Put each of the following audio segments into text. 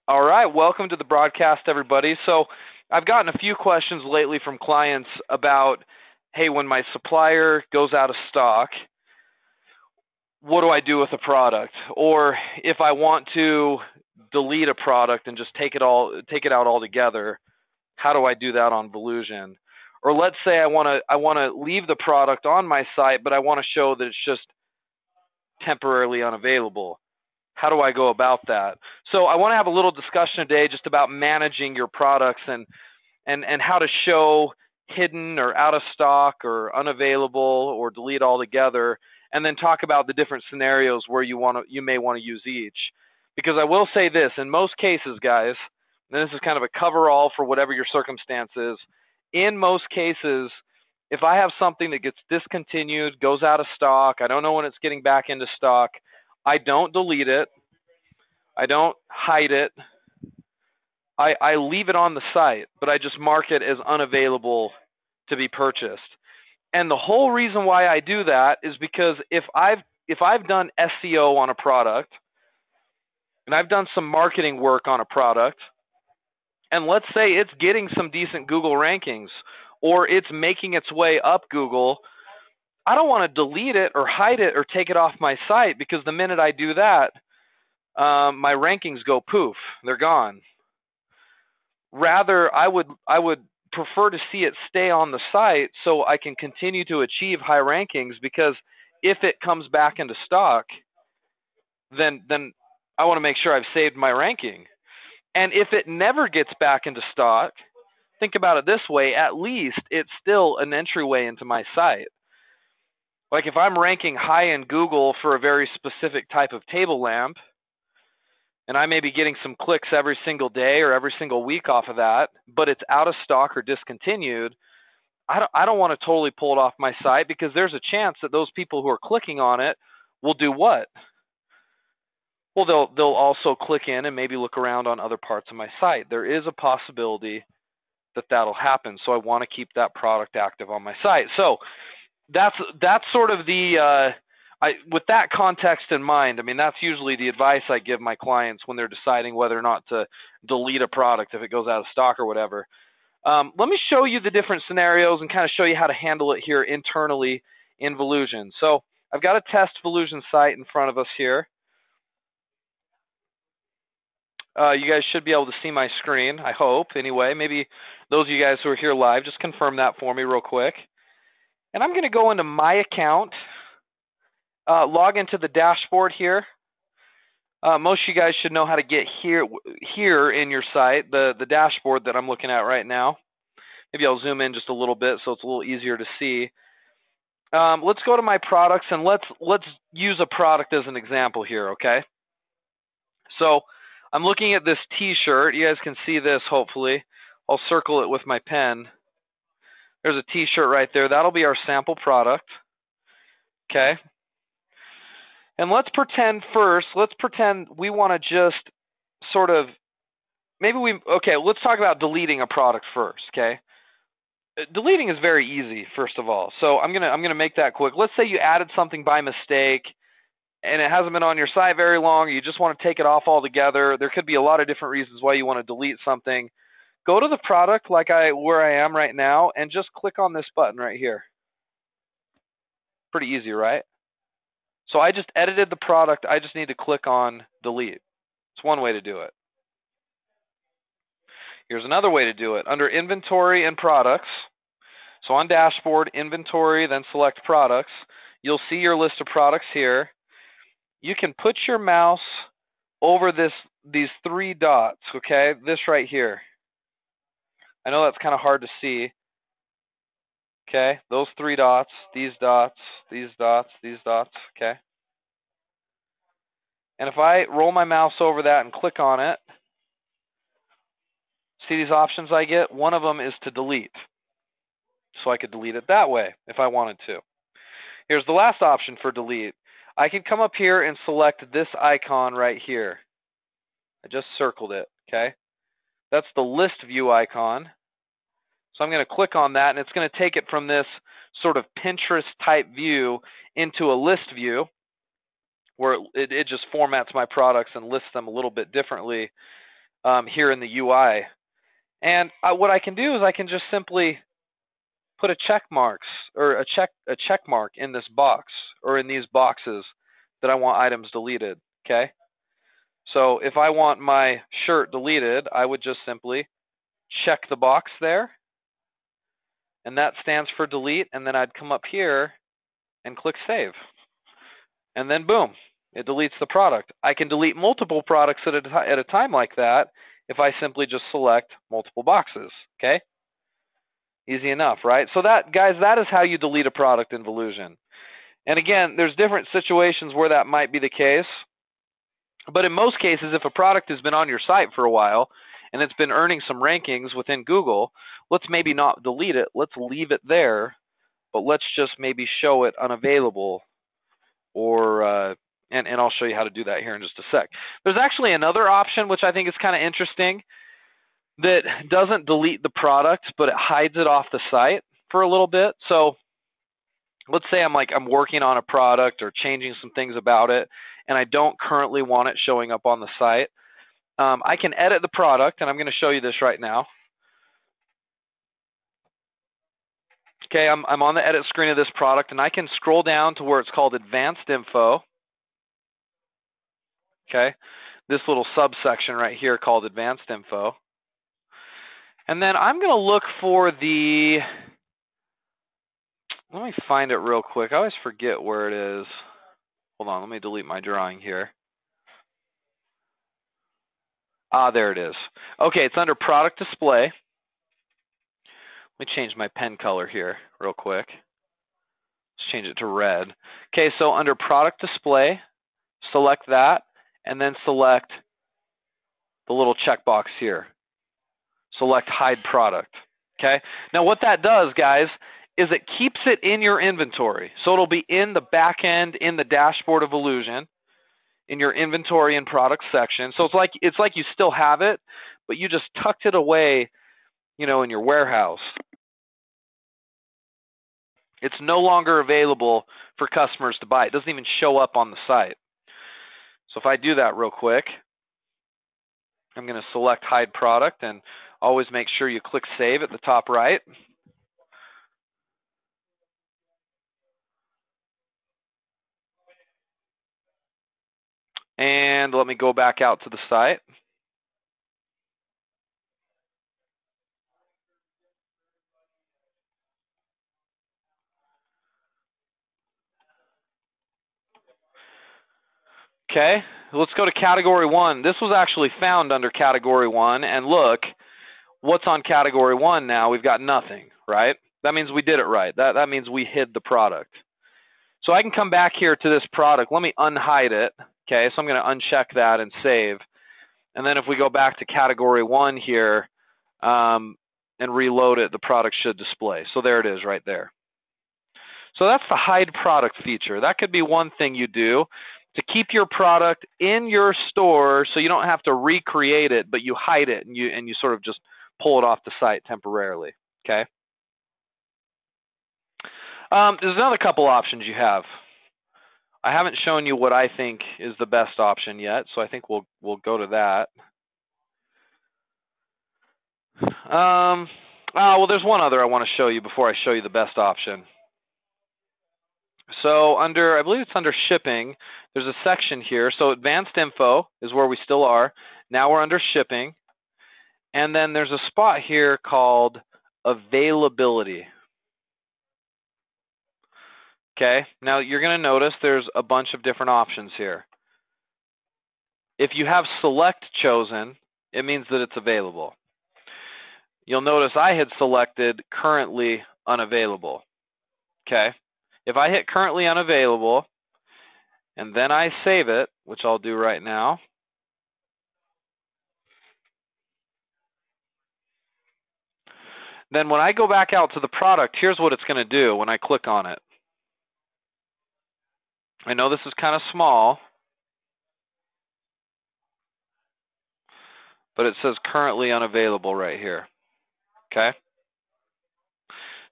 All right, welcome to the broadcast, everybody. So, I've gotten a few questions lately from clients about, hey, when my supplier goes out of stock, what do I do with the product? Or if I want to delete a product and just take it out altogether, how do I do that on Volusion? Or let's say I want to leave the product on my site, but I want to show that it's just temporarily unavailable. How do I go about that? So I want to have a little discussion today just about managing your products and how to show hidden or out of stock or unavailable or delete altogether, and then talk about the different scenarios where you may want to use each. Because I will say this, in most cases, guys, and this is kind of a cover-all for whatever your circumstance is, in most cases, if I have something that gets discontinued, goes out of stock, I don't know when it's getting back into stock, I don't delete it. I don't hide it. I leave it on the site, but I just mark it as unavailable to be purchased. And the whole reason why I do that is because if I've done SEO on a product and I've done some marketing work on a product, and let's say it's getting some decent Google rankings or it's making its way up Google, I don't want to delete it or hide it or take it off my site, because the minute I do that, my rankings go poof, they're gone. Rather, I would prefer to see it stay on the site so I can continue to achieve high rankings, because if it comes back into stock, then I want to make sure I've saved my ranking. And if it never gets back into stock, think about it this way, at least it's still an entryway into my site. Like if I'm ranking high in Google for a very specific type of table lamp, and I may be getting some clicks every single day or every single week off of that, but it's out of stock or discontinued, I don't want to totally pull it off my site, because there's a chance that those people who are clicking on it will do what? Well, they'll also click in and maybe look around on other parts of my site. There is a possibility that that'll happen, so I want to keep that product active on my site. So that's sort of the with that context in mind, I mean, that's usually the advice I give my clients when they're deciding whether or not to delete a product if it goes out of stock or whatever. Let me show you the different scenarios and kind of show you how to handle it here internally in Volusion. So I've got a test Volusion site in front of us here. You guys should be able to see my screen, I hope. Anyway, maybe those of you guys who are here live, just confirm that for me real quick. And I'm going to go into my account, log into the dashboard here. Most of you guys should know how to get here in your site, the dashboard that I'm looking at right now. Maybe I'll zoom in just a little bit so it's a little easier to see. Let's go to my products, and let's use a product as an example here, okay? So I'm looking at this t-shirt. You guys can see this, hopefully. I'll circle it with my pen. There's a t-shirt right there. That'll be our sample product, okay? And let's pretend we want to just sort of, let's talk about deleting a product first, okay? Deleting is very easy, first of all. So I'm gonna make that quick. Let's say you added something by mistake and it hasn't been on your site very long, or you just want to take it off altogether. There could be a lot of different reasons why you want to delete something. Go to the product where I am right now and just click on this button right here. Pretty easy, right? So I just edited the product. I just need to click on delete. It's one way to do it. Here's another way to do it. Under inventory and products, so on dashboard, inventory, then select products, you'll see your list of products here. You can put your mouse over these three dots, okay? This right here. I know that's kind of hard to see. Okay, those three dots, these dots, these dots, these dots, okay? And if I roll my mouse over that and click on it, see these options I get? One of them is to delete. So I could delete it that way if I wanted to. Here's the last option for delete. I can come up here and select this icon right here. I just circled it, okay? That's the list view icon. So I'm going to click on that, and it's going to take it from this sort of Pinterest type view into a list view, where it just formats my products and lists them a little bit differently. here in the UI. And what I can do is I can just simply put a check mark in this box or in these boxes that I want items deleted. Okay. So if I want my shirt deleted, I would just simply check the box there, and that stands for delete, and then I'd come up here and click save. And then boom, it deletes the product. I can delete multiple products at a time like that if I simply just select multiple boxes. Okay? Easy enough, right? So that, guys, that is how you delete a product in Volusion. And again, there's different situations where that might be the case. But in most cases, if a product has been on your site for a while and it's been earning some rankings within Google, let's maybe not delete it. Let's leave it there, but let's just maybe show it unavailable, or and I'll show you how to do that here in just a sec. There's actually another option which I think is kind of interesting that doesn't delete the product, but it hides it off the site for a little bit. So let's say I'm working on a product or changing some things about it, and I don't currently want it showing up on the site. I can edit the product, and I'm going to show you this right now. Okay, I'm on the edit screen of this product, and I can scroll down to where it's called Advanced Info. Okay, this little subsection right here called Advanced Info. And then I'm going to look for the, let me find it real quick. I always forget where it is. Hold on, let me delete my drawing here. There it is. Okay, it's under Product Display. Let me change my pen color here real quick. Let's change it to red. Okay, so under Product Display, select that, and then select the little checkbox here. Select Hide Product. Okay, now what that does, guys, is it keeps it in your inventory. So it'll be in the back end, in the dashboard of Volusion, in your inventory and product section. So it's like you still have it, but you just tucked it away, in your warehouse. It's no longer available for customers to buy. It doesn't even show up on the site. So if I do that real quick, I'm going to select Hide Product, and always make sure you click Save at the top right. And let me go back out to the site. Okay, let's go to Category 1. This was actually found under Category 1, and look, what's on Category 1 now? We've got nothing, right? That means we did it right. That means we hid the product. So I can come back here to this product. Let me unhide it. Okay, so I'm going to uncheck that and save. And then if we go back to Category 1 here and reload it, the product should display. So there it is right there. So that's the Hide Product feature. That could be one thing you do to keep your product in your store so you don't have to recreate it, but you hide it and you sort of just pull it off the site temporarily. Okay. There's another couple options you have. I haven't shown you what I think is the best option yet, so I think we'll go to that. Well, there's one other I want to show you before I show you the best option. So I believe it's under shipping, there's a section here. So Advanced Info is where we still are. Now we're under shipping. And then there's a spot here called Availability. Okay, now you're going to notice there's a bunch of different options here. If you have Select chosen, it means that it's available. You'll notice I had selected Currently Unavailable. Okay, if I hit Currently Unavailable, and then I save it, which I'll do right now, then when I go back out to the product, here's what it's going to do when I click on it. I know this is kind of small, but it says Currently Unavailable right here. Okay?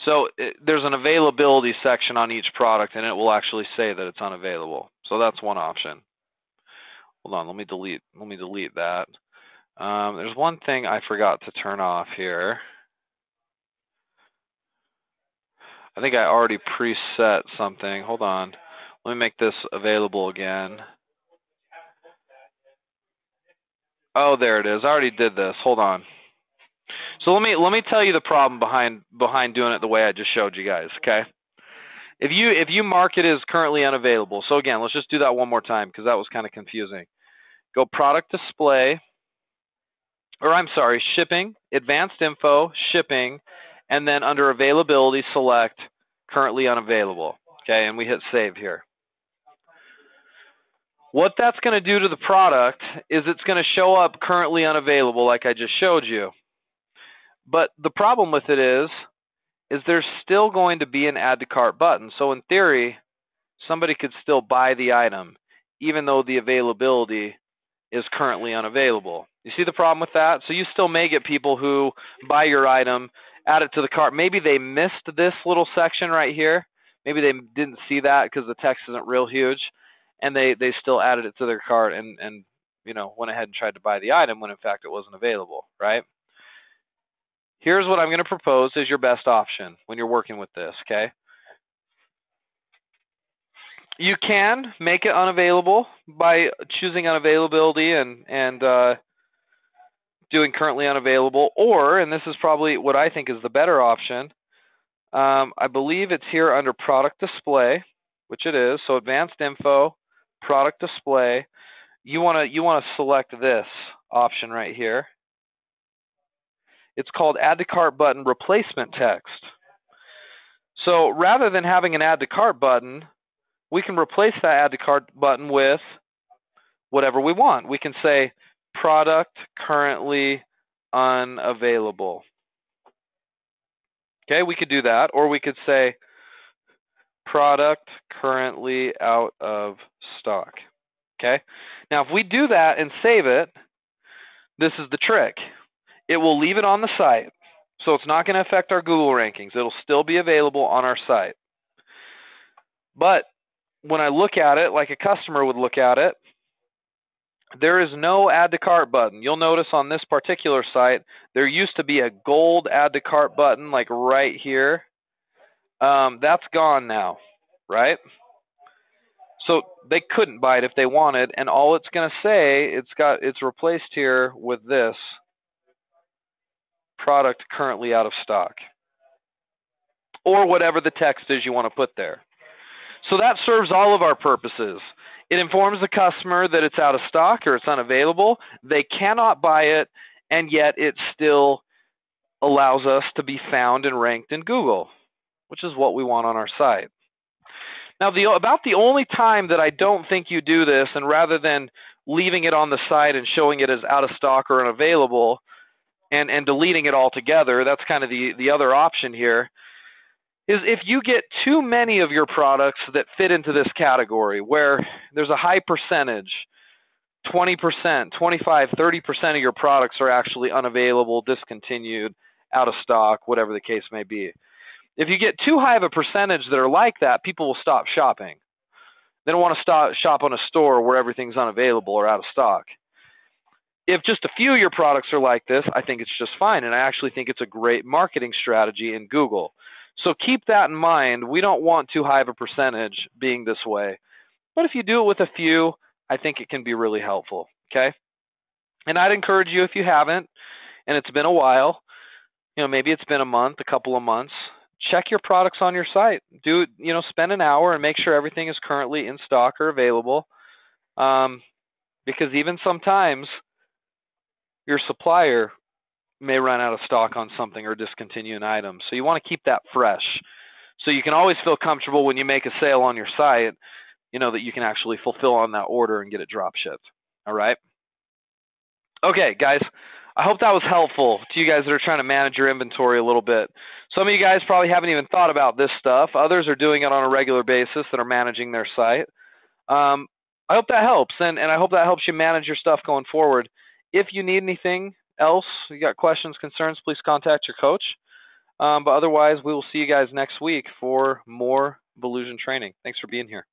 So there's an availability section on each product, and it will actually say that it's unavailable. So that's one option. Hold on, let me delete that. There's one thing I forgot to turn off here. I think I already preset something. Hold on. Let me make this available again. Oh, there it is. I already did this. Hold on. So let me tell you the problem behind doing it the way I just showed you guys, okay? If you mark it as currently unavailable. So again, let's just do that one more time because that was kind of confusing. Go product display, or I'm sorry, shipping, advanced info, shipping, and then under availability select currently unavailable. Okay, and we hit save here. What that's going to do to the product is it's going to show up currently unavailable like I just showed you. But the problem with it is there's still going to be an add to cart button. So in theory, somebody could still buy the item even though the availability is currently unavailable. You see the problem with that? So you still may get people who buy your item, add it to the cart. Maybe they missed this little section right here. Maybe they didn't see that because the text isn't real huge, and they still added it to their cart and went ahead and tried to buy the item when in fact it wasn't available, right? Here's what I'm going to propose as your best option when you're working with this, okay? You can make it unavailable by choosing unavailability and doing currently unavailable, or, and this is probably what I think is the better option, I believe it's here under product display, which it is. So advanced info, product display. You want to select this option right here. It's called add to cart button replacement text. So rather than having an add to cart button, we can replace that add to cart button with whatever we want. We can say product currently unavailable. Okay, we could do that, or we could say product currently out of stock. Okay, now if we do that and save it, this is the trick. It will leave it on the site, so it's not going to affect our Google rankings. It'll still be available on our site. But when I look at it like a customer would look at it, there is no add to cart button. You'll notice on this particular site, there used to be a gold add to cart button like right here. That's gone now, right? So they couldn't buy it if they wanted, and all it's going to say, it's replaced here with this product currently out of stock, or whatever the text is you want to put there. So that serves all of our purposes. It informs the customer that it's out of stock or it's unavailable. They cannot buy it, and yet it still allows us to be found and ranked in Google, which is what we want on our site. Now, about the only time that I don't think you do this, and rather than leaving it on the site and showing it as out of stock or unavailable and deleting it altogether, that's kind of the other option here, is if you get too many of your products that fit into this category where there's a high percentage, 20%, 25, 30% of your products are actually unavailable, discontinued, out of stock, whatever the case may be. If you get too high of a percentage that are like that, people will stop shopping. They don't want to shop on a store where everything's unavailable or out of stock. If just a few of your products are like this, I think it's just fine, and I actually think it's a great marketing strategy in Google. So keep that in mind. We don't want too high of a percentage being this way. But if you do it with a few, I think it can be really helpful, okay? And I'd encourage you, if you haven't, and it's been a while, maybe it's been a month, a couple of months, check your products on your site. Spend an hour and make sure everything is currently in stock or available. Because even sometimes your supplier may run out of stock on something or discontinue an item. So you want to keep that fresh. So you can always feel comfortable when you make a sale on your site, that you can actually fulfill on that order and get it drop shipped. All right? Okay, guys. I hope that was helpful to you guys that are trying to manage your inventory a little bit. Some of you guys probably haven't even thought about this stuff. Others are doing it on a regular basis that are managing their site. I hope that helps, and I hope that helps you manage your stuff going forward. If you need anything else, you got questions, concerns, please contact your coach. But otherwise, we will see you guys next week for more Volusion training. Thanks for being here.